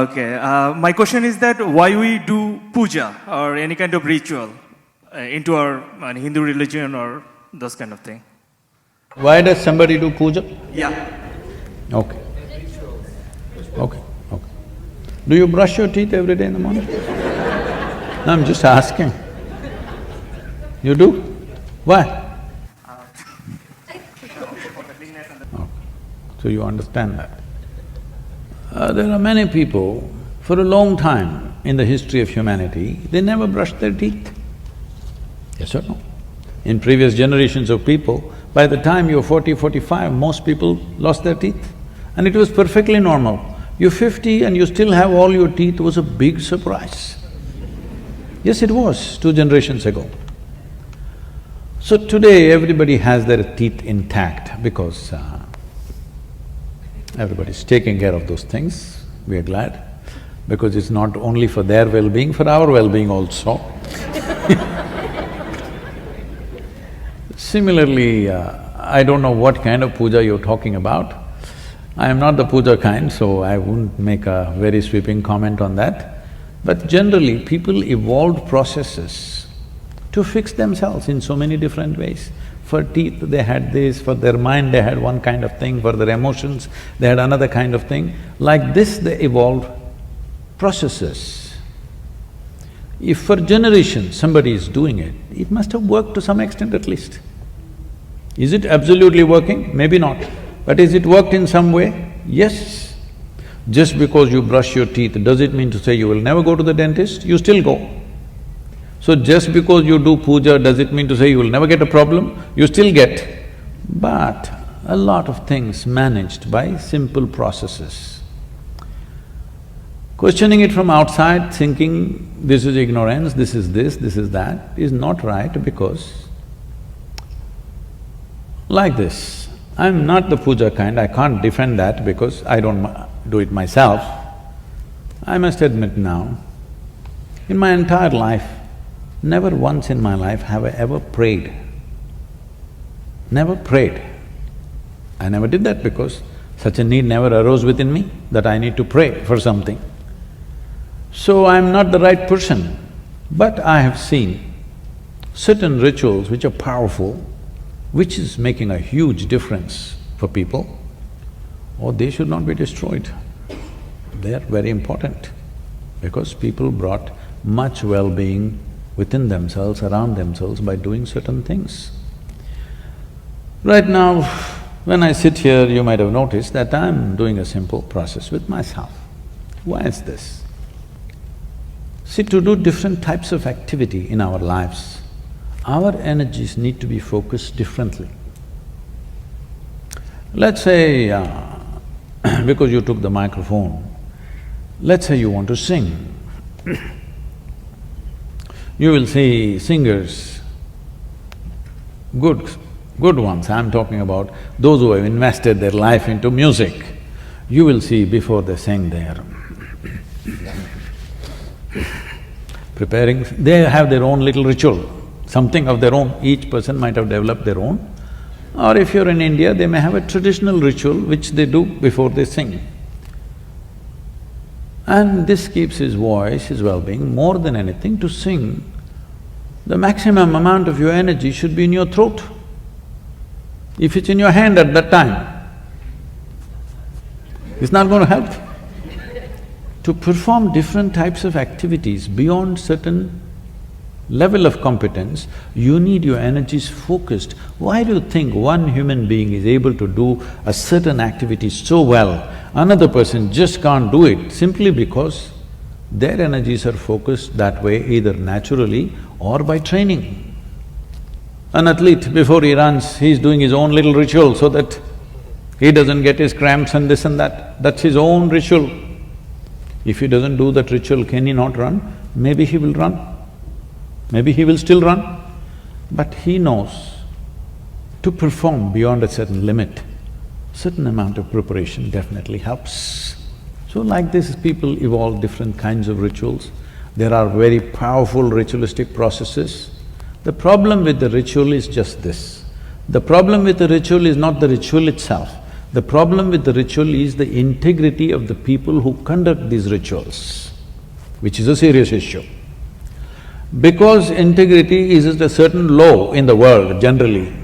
Okay, my question is that why we do puja or any kind of ritual into our Hindu religion or those kind of thing? Why does somebody do puja? Yeah. Okay. Okay, okay. Do you brush your teeth every day in the morning? No, I'm just asking. You do? Why? Okay. So you understand that. There are many people, for a long time in the history of humanity, they never brushed their teeth. Yes or no? In previous generations of people, by the time you're 40, 45, most people lost their teeth. And it was perfectly normal. You're 50 and you still have all your teeth was a big surprise. Yes, it was 2 generations ago. So today everybody has their teeth intact because everybody's taking care of those things. We are glad, because it's not only for their well-being, for our well-being also. Similarly, I don't know what kind of puja you're talking about. I am not the puja kind, so I wouldn't make a very sweeping comment on that. But generally, people evolved processes to fix themselves in so many different ways. For teeth, they had this, for their mind, they had one kind of thing, for their emotions, they had another kind of thing. Like this, they evolved processes. If for generations somebody is doing it, it must have worked to some extent at least. Is it absolutely working? Maybe not. But is it worked in some way? Yes. Just because you brush your teeth, does it mean to say you will never go to the dentist? You still go. So just because you do puja, does it mean to say you will never get a problem? You still get. But a lot of things managed by simple processes. Questioning it from outside, thinking this is ignorance, this is this, this is that, is not right, because like this, I'm not the puja kind, I can't defend that because I don't do it myself. I must admit now, in my entire life, never once in my life have I ever prayed. Never prayed. I never did that because such a need never arose within me that I need to pray for something. So I'm not the right person, but I have seen certain rituals which are powerful, which is making a huge difference for people, or they should not be destroyed. They are very important because people brought much well-being within themselves, around themselves by doing certain things. Right now, when I sit here, you might have noticed that I'm doing a simple process with myself. Why is this? See, to do different types of activity in our lives, our energies need to be focused differently. Let's say, because you took the microphone, let's say you want to sing. You will see singers, good ones, I'm talking about those who have invested their life into music. You will see before they sing there, preparing, they have their own little ritual, something of their own, each person might have developed their own. Or if you're in India, they may have a traditional ritual which they do before they sing. And this keeps his voice, his well-being, more than anything. To sing, the maximum amount of your energy should be in your throat. If it's in your hand at that time, it's not going to help. To perform different types of activities beyond certain level of competence, you need your energies focused. Why do you think one human being is able to do a certain activity so well, another person just can't do it? Simply because their energies are focused that way either naturally or by training. An athlete, before he runs, he's doing his own little ritual so that he doesn't get his cramps and this and that. That's his own ritual. If he doesn't do that ritual, can he not run? Maybe he will run. Maybe he will still run, but he knows to perform beyond a certain limit, certain amount of preparation definitely helps. So like this, people evolve different kinds of rituals. There are very powerful ritualistic processes. The problem with the ritual is just this. The problem with the ritual is not the ritual itself. The problem with the ritual is the integrity of the people who conduct these rituals, which is a serious issue. Because integrity is a certain law in the world generally,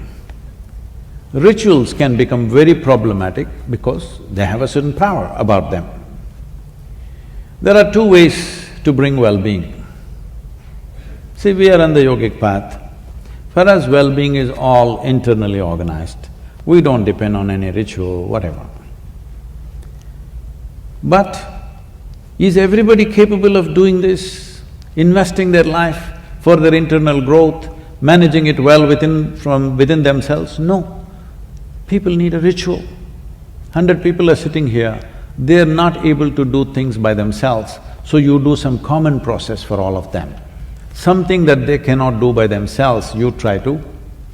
rituals can become very problematic because they have a certain power about them. There are two ways to bring well-being. See, we are on the yogic path. For us, well-being is all internally organized. We don't depend on any ritual, whatever. But is everybody capable of doing this, investing their life for their internal growth, managing it well from within themselves? No. People need a ritual. 100 people are sitting here, they're not able to do things by themselves, so you do some common process for all of them. Something that they cannot do by themselves, you try to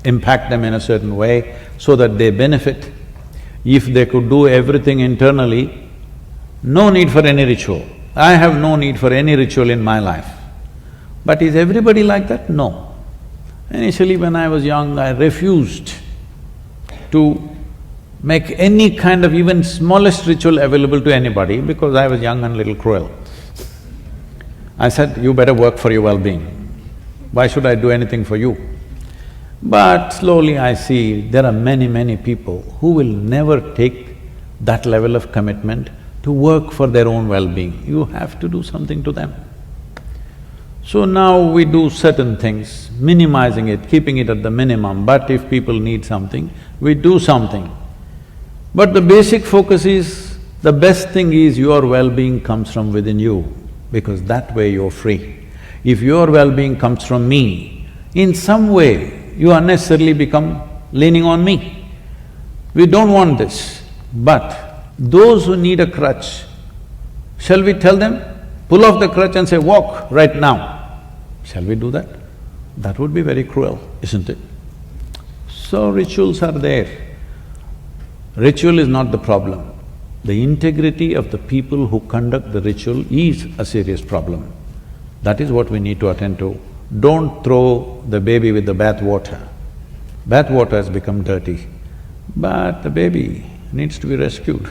impact them in a certain way so that they benefit. If they could do everything internally, no need for any ritual. I have no need for any ritual in my life. But is everybody like that? No. Initially when I was young, I refused to make any kind of even smallest ritual available to anybody because I was young and little cruel. I said, you better work for your well-being. Why should I do anything for you? But slowly I see there are many people who will never take that level of commitment to work for their own well-being. You have to do something to them. So now we do certain things, minimizing it, keeping it at the minimum, but if people need something, we do something. But the basic focus is, the best thing is your well-being comes from within you, because that way you're free. If your well-being comes from me, in some way you unnecessarily become leaning on me. We don't want this, but those who need a crutch, shall we tell them, pull off the crutch and say, walk right now? Shall we do that? That would be very cruel, isn't it? So rituals are there. Ritual is not the problem. The integrity of the people who conduct the ritual is a serious problem. That is what we need to attend to. Don't throw the baby with the bath water. Bath water has become dirty, but the baby needs to be rescued.